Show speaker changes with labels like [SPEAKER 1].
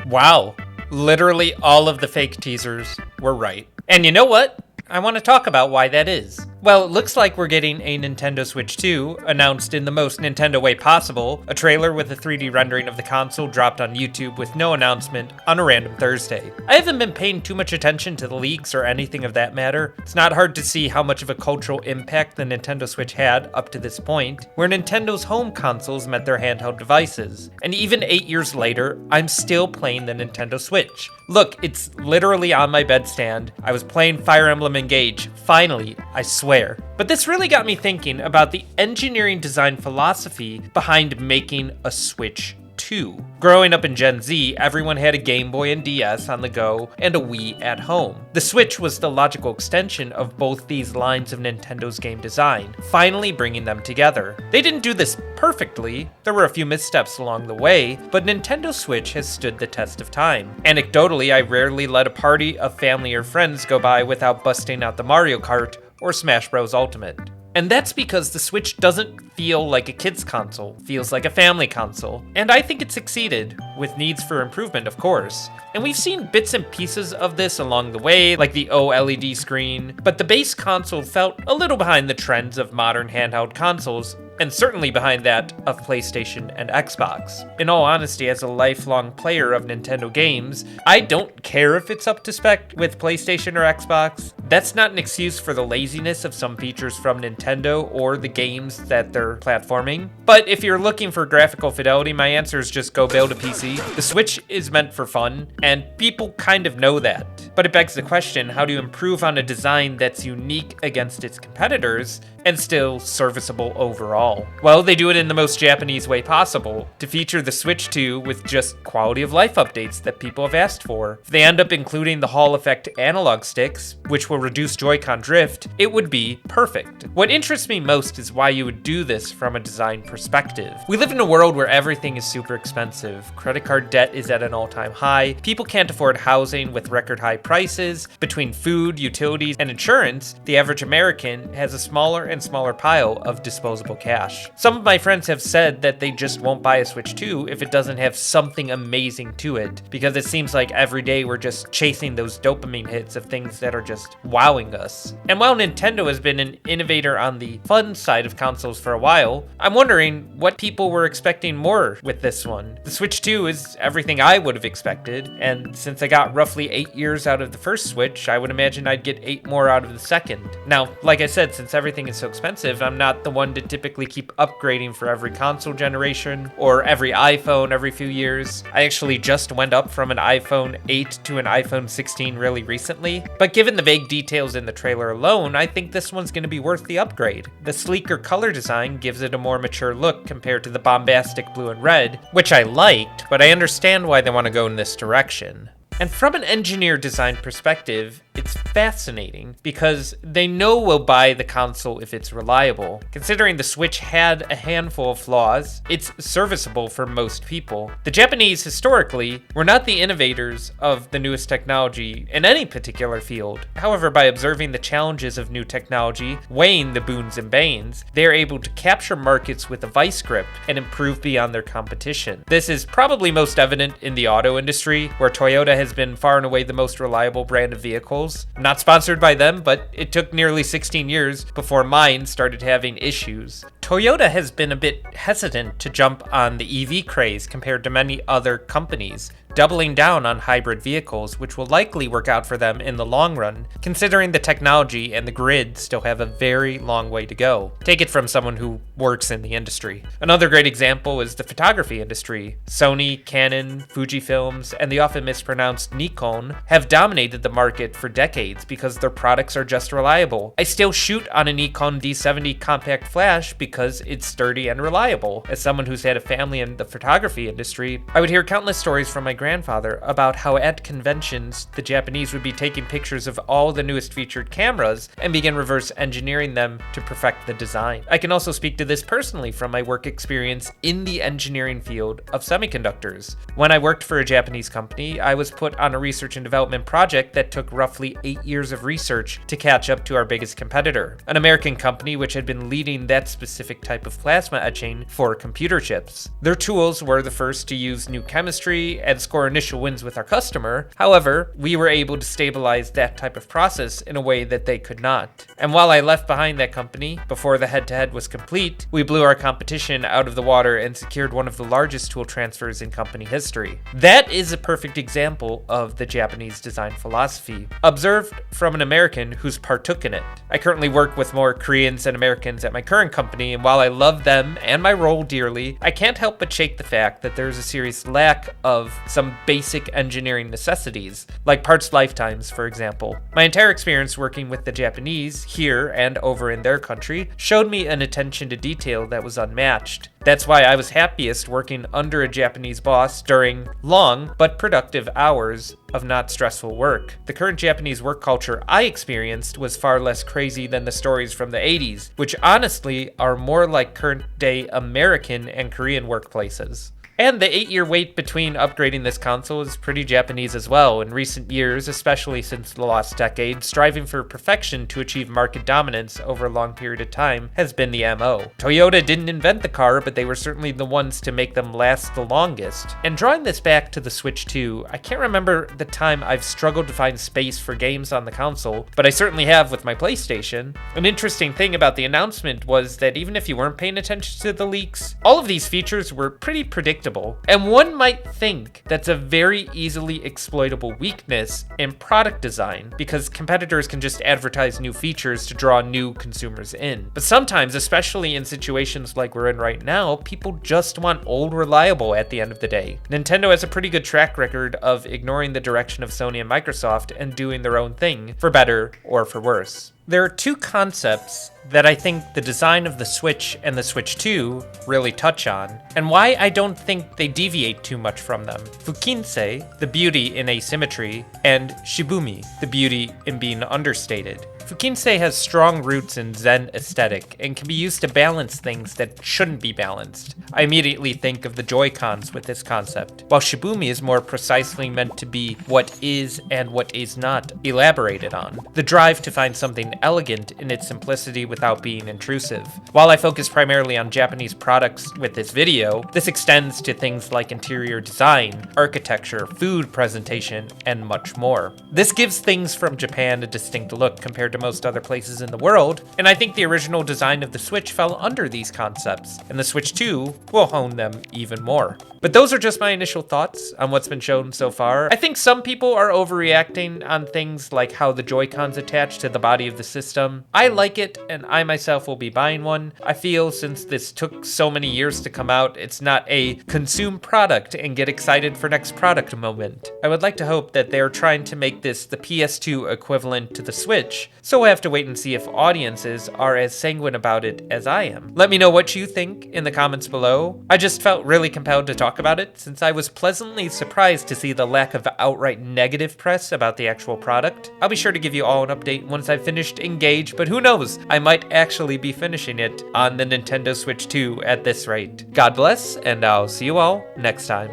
[SPEAKER 1] Wow, literally all of the fake teasers were right. And you know what? I want to talk about why that is. Well, it looks like we're getting a Nintendo Switch 2, announced in the most Nintendo way possible. A trailer with a 3D rendering of the console dropped on YouTube with no announcement on a random Thursday. I haven't been paying too much attention to the leaks or anything of that matter. It's not hard to see how much of a cultural impact the Nintendo Switch had up to this point, where Nintendo's home consoles met their handheld devices. And even 8 years later, I'm still playing the Nintendo Switch. Look, it's literally on my bedstand. I was playing Fire Emblem Engage. Finally, I swear. But this really got me thinking about the engineering design philosophy behind making a Switch 2. Growing up in Gen Z, everyone had a Game Boy and DS on the go and a Wii at home. The Switch was the logical extension of both these lines of Nintendo's game design, finally bringing them together. They didn't do this perfectly, there were a few missteps along the way, but Nintendo Switch has stood the test of time. Anecdotally, I rarely let a party of family or friends go by without busting out the Mario Kart or Smash Bros. Ultimate. And that's because the Switch doesn't feel like a kid's console, feels like a family console. And I think it succeeded, with needs for improvement, of course. And we've seen bits and pieces of this along the way, like the OLED screen, but the base console felt a little behind the trends of modern handheld consoles, and certainly behind that of PlayStation and Xbox. In all honesty, as a lifelong player of Nintendo games, I don't care if it's up to spec with PlayStation or Xbox. That's not an excuse for the laziness of some features from Nintendo or the games that they're platforming. But if you're looking for graphical fidelity, my answer is just go build a PC. The Switch is meant for fun, and people kind of know that. But it begs the question, how do you improve on a design that's unique against its competitors and still serviceable overall? Well, they do it in the most Japanese way possible, to feature the Switch 2 with just quality of life updates that people have asked for. If they end up including the Hall effect analog sticks, which will reduce Joy-Con drift, it would be perfect. What interests me most is why you would do this from a design perspective. We live in a world where everything is super expensive. Credit card debt is at an all-time high. People can't afford housing with record high prices. Between food, utilities, and insurance, the average American has a smaller and smaller pile of disposable cash. Some of my friends have said that they just won't buy a Switch 2 if it doesn't have something amazing to it, because it seems like every day we're just chasing those dopamine hits of things that are just wowing us. And while Nintendo has been an innovator on the fun side of consoles for a while, I'm wondering what people were expecting more with this one. The Switch 2 is everything I would have expected, and since I got roughly 8 years out of the first Switch, I would imagine I'd get 8 more out of the second. Now, like I said, since everything is so expensive, I'm not the one to typically keep upgrading for every console generation or every iPhone every few years. I actually just went up from an iPhone 8 to an iPhone 16 really recently, but given the vague details in the trailer alone, I think this one's going to be worth the upgrade. The sleeker color design gives it a more mature look compared to the bombastic blue and red, which I liked, but I understand why they want to go in this direction. And from an engineer design perspective, it's fascinating because they know we'll buy the console if it's reliable. Considering the Switch had a handful of flaws, it's serviceable for most people. The Japanese, historically, were not the innovators of the newest technology in any particular field. However, by observing the challenges of new technology, weighing the boons and banes, they are able to capture markets with a vice grip and improve beyond their competition. This is probably most evident in the auto industry, where Toyota has been far and away the most reliable brand of vehicles. Not sponsored by them, but it took nearly 16 years before mine started having issues. Toyota has been a bit hesitant to jump on the EV craze compared to many other companies, doubling down on hybrid vehicles, which will likely work out for them in the long run, considering the technology and the grid still have a very long way to go. Take it from someone who works in the industry. Another great example is the photography industry. Sony, Canon, Fujifilms, and the often mispronounced Nikon have dominated the market for decades because their products are just reliable. I still shoot on a Nikon D70 compact flash because it's sturdy and reliable. As someone who's had a family in the photography industry, I would hear countless stories from my grandfather about how at conventions the Japanese would be taking pictures of all the newest featured cameras and begin reverse engineering them to perfect the design. I can also speak to this personally from my work experience in the engineering field of semiconductors. When I worked for a Japanese company, I was put on a research and development project that took roughly 8 years of research to catch up to our biggest competitor, an American company which had been leading that specific type of plasma etching for computer chips. Their tools were the first to use new chemistry and score initial wins with our customer. However, we were able to stabilize that type of process in a way that they could not. And while I left behind that company before the head-to-head was complete, we blew our competition out of the water and secured one of the largest tool transfers in company history. That is a perfect example of the Japanese design philosophy, observed from an American who's partook in it. I currently work with more Koreans than Americans at my current company, and while I love them and my role dearly, I can't help but shake the fact that there's a serious lack of some basic engineering necessities, like parts lifetimes, for example. My entire experience working with the Japanese, here and over in their country, showed me an attention to detail that was unmatched. That's why I was happiest working under a Japanese boss during long but productive hours of not stressful work. The current Japanese work culture I experienced was far less crazy than the stories from the 80s, which honestly are more like current day American and Korean workplaces. And the 8-year wait between upgrading this console is pretty Japanese as well. In recent years, especially since the last decade, striving for perfection to achieve market dominance over a long period of time has been the MO. Toyota didn't invent the car, but they were certainly the ones to make them last the longest. And drawing this back to the Switch 2, I can't remember the time I've struggled to find space for games on the console, but I certainly have with my PlayStation. An interesting thing about the announcement was that even if you weren't paying attention to the leaks, all of these features were pretty predictable. And one might think that's a very easily exploitable weakness in product design, because competitors can just advertise new features to draw new consumers in. But sometimes, especially in situations like we're in right now, people just want old reliable at the end of the day. Nintendo has a pretty good track record of ignoring the direction of Sony and Microsoft and doing their own thing, for better or for worse. There are two concepts that I think the design of the Switch and the Switch 2 really touch on, and why I don't think they deviate too much from them. Fukinsei, the beauty in asymmetry, and Shibumi, the beauty in being understated. Fukinsei has strong roots in Zen aesthetic and can be used to balance things that shouldn't be balanced. I immediately think of the Joy-Cons with this concept, while Shibumi is more precisely meant to be what is and what is not elaborated on. The drive to find something elegant in its simplicity without being intrusive. While I focus primarily on Japanese products with this video, this extends to things like interior design, architecture, food presentation, and much more. This gives things from Japan a distinct look compared to most other places in the world, and I think the original design of the Switch fell under these concepts, and the Switch 2 will hone them even more. But those are just my initial thoughts on what's been shown so far. I think some people are overreacting on things like how the Joy-Cons attach to the body of the system. I like it, and I myself will be buying one. I feel since this took so many years to come out, it's not a consume product and get excited for next product moment. I would like to hope that they're trying to make this the PS2 equivalent to the Switch, so we'll have to wait and see if audiences are as sanguine about it as I am. Let me know what you think in the comments below. I just felt really compelled to talk about it since I was pleasantly surprised to see the lack of outright negative press about the actual product. I'll be sure to give you all an update once I've finished Engage, but who knows, I might actually be finishing it on the Nintendo Switch 2 at this rate. God bless, and I'll see you all next time.